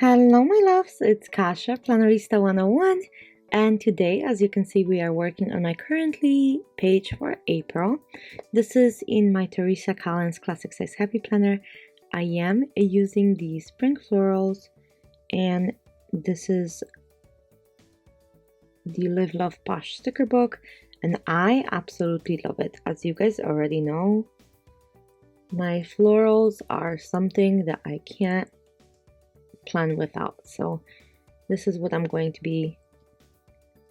Hello my loves, it's Kasha, Plannerista 101, and today, as you can see, we are working on my currently page for April. This is in my Teresa Collins Classic Size Happy Planner. I am using the Spring Florals, and this is the Live Love Posh sticker book, and I absolutely love it. As you guys already know, my florals are something that I can't plan without, so this is what I'm going to be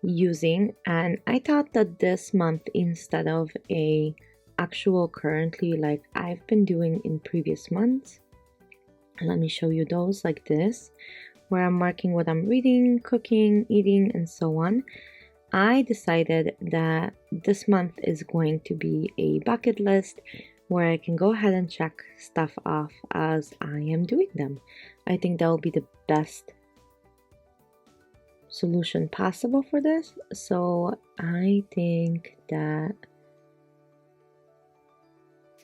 using. And I thought that this month, instead of a actual currently like I've been doing in previous months, let me show you those like this, where I'm marking what I'm reading, cooking, eating, and so on. I decided that this month is going to be a bucket list where I can go ahead and check stuff off as I am doing them. I think that will be the best solution possible for this. So I think that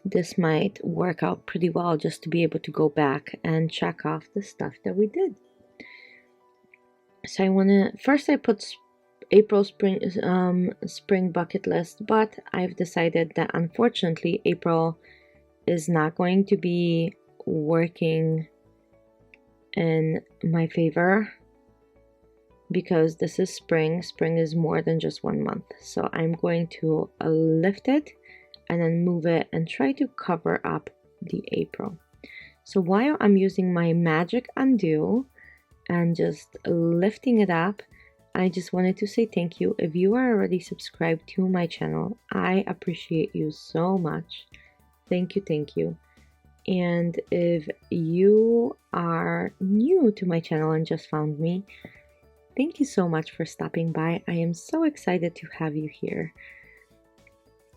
this might work out pretty well, just to be able to go back and check off the stuff that we did. So I put April spring bucket list, but I've decided that unfortunately April is not going to be working in my favor because this is spring. Spring is more than just 1 month, so I'm going to lift it and then move it and try to cover up the April. So while I'm using my magic undo and just lifting it up, I just wanted to say thank you. If you are already subscribed to my channel, I appreciate you so much. Thank you. And if you are new to my channel and just found me, thank you so much for stopping by. I am so excited to have you here.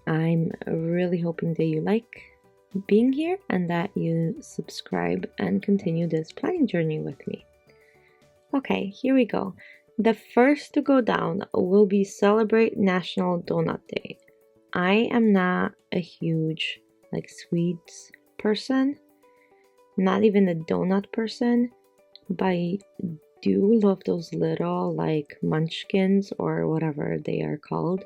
I'm really hoping that you like being here and that you subscribe and continue this planning journey with me. Okay, here we go. The first to go down will be Celebrate National Donut Day. I am not a huge sweets person, not even a donut person, but I do love those little munchkins or whatever they are called,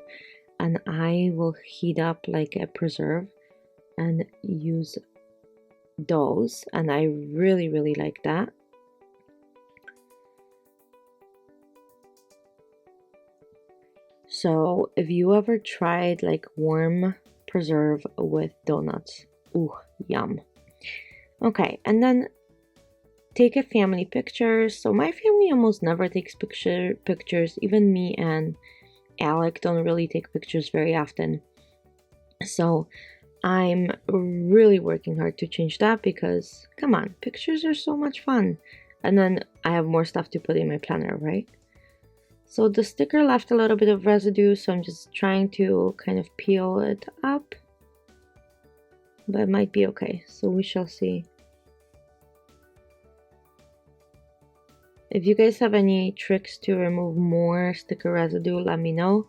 and I will heat up a preserve and use those, and I really like that. So if you ever tried warm preserve with donuts, ooh, yum. Okay, and then take a family picture. So my family almost never takes pictures. Even me and Alec don't really take pictures very often. So I'm really working hard to change that because, come on, pictures are so much fun. And then I have more stuff to put in my planner, right? So the sticker left a little bit of residue, so I'm just trying to kind of peel it up. But it might be okay, so we shall see. If you guys have any tricks to remove more sticker residue, let me know.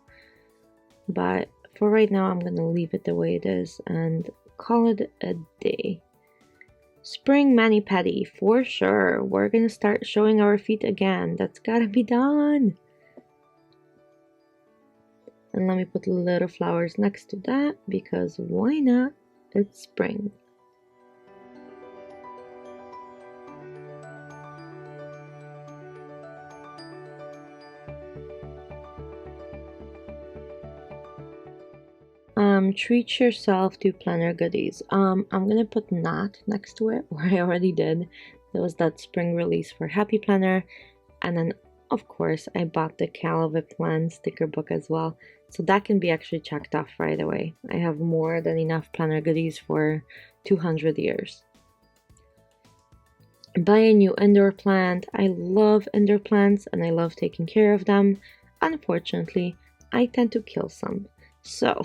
But for right now, I'm gonna leave it the way it is and call it a day. Spring mani-pedi, for sure. We're gonna start showing our feet again. That's gotta be done. And let me put little flowers next to that because why not? It's spring. Treat yourself to planner goodies. I'm gonna put not next to it where I already did. There was that spring release for Happy Planner, and then of course I bought the Cal of a Plan sticker book as well, so that can be actually checked off right away. I have more than enough planner goodies for 200 years. Buy a new indoor plant. I love indoor plants and I love taking care of them. Unfortunately, I tend to kill some, so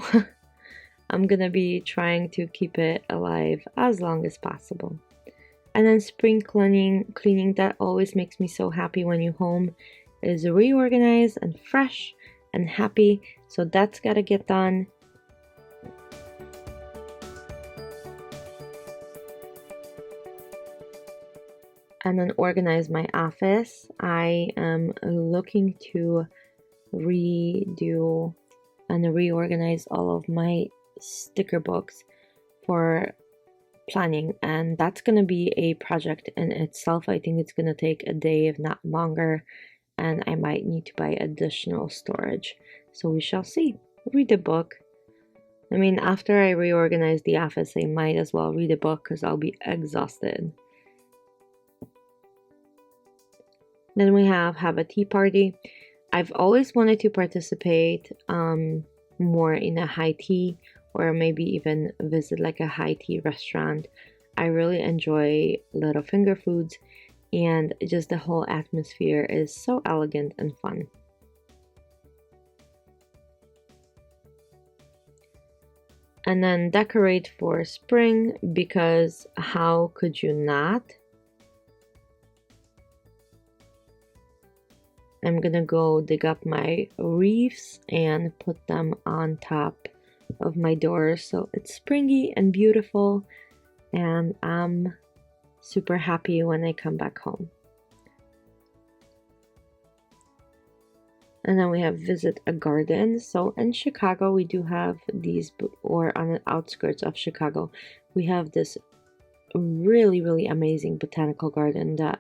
I'm gonna be trying to keep it alive as long as possible. And then spring cleaning, that always makes me so happy when your home is reorganized and fresh and happy. So that's gotta get done. and then organize my office. I am looking to redo and reorganize all of my sticker books for planning, and that's going to be a project in itself. I think it's going to take a day, if not longer, and I might need to buy additional storage. So we shall see. Read a book. I mean, after I reorganize the office, I might as well read a book because I'll be exhausted. Then we have a tea party. I've always wanted to participate more in a high tea, or maybe even visit like a high tea restaurant. I really enjoy little finger foods, and just the whole atmosphere is so elegant and fun. And then decorate for spring, because how could you not? I'm gonna go dig up my wreaths and put them on top of my door so it's springy and beautiful, and I'm super happy when I come back home. And then we have visit a garden. So in Chicago we do have these, or on the outskirts of Chicago, we have this really amazing botanical garden that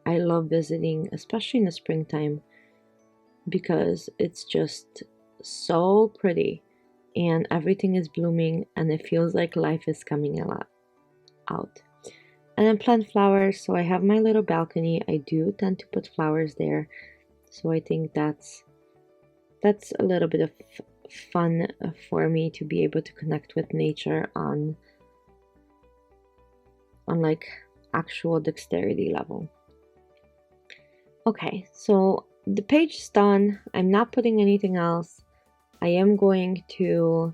I love visiting, especially in the springtime, because it's just so pretty and everything is blooming and it feels like life is coming out. And then plant flowers. So I have my little balcony. I do tend to put flowers there, so I think that's a little bit of fun for me to be able to connect with nature on like actual dexterity level. Okay, so the page is done. I'm not putting anything else. I am going to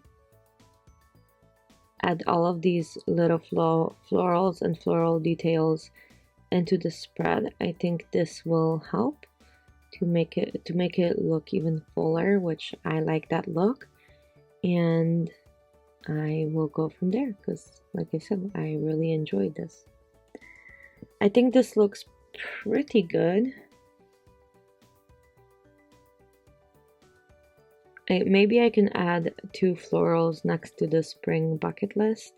add all of these little florals and floral details into the spread. I think this will help to make it look even fuller, which I like that look, and I will go from there because, like I said, I really enjoyed this. I think this looks pretty good. Maybe I can add 2 florals next to the spring bucket list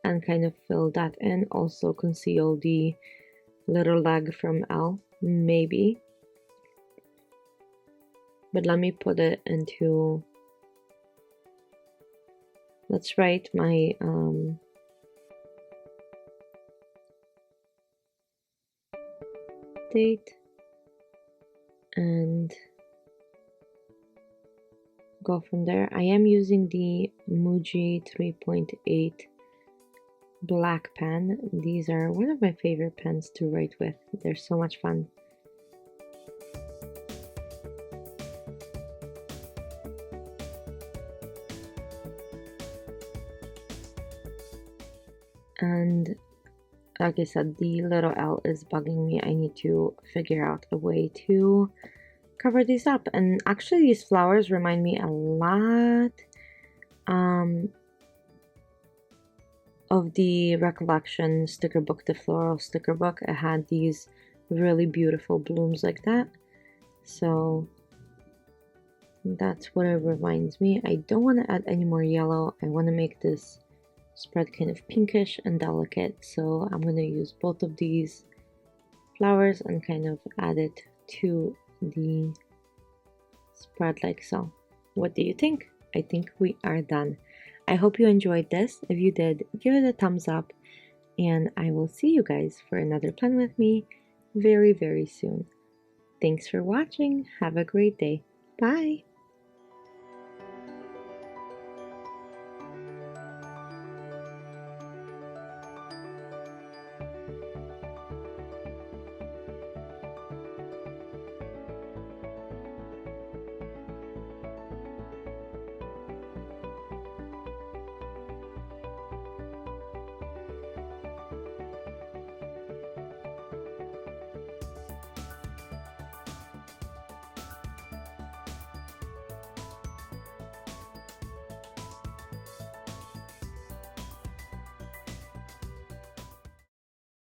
and kind of fill that in. Also conceal the little leg from Elle, maybe. But let me put it into, let's write my date and go from there. I am using the MUJI 3.8 black pen. These are one of my favorite pens to write with. They're so much fun. And like I said, the little L is bugging me. I need to figure out a way to cover these up. And actually these flowers remind me a lot of the Recollection sticker book, the floral sticker book. I had these really beautiful blooms like that, so that's what it reminds me. I don't want to add any more yellow. I want to make this spread kind of pinkish and delicate, so I'm going to use both of these flowers and kind of add it to the spread like so. What do you think? I think we are done. I hope you enjoyed this. If you did, give it a thumbs up, and I will see you guys for another plan with me very soon. Thanks for watching. Have a great day. Bye.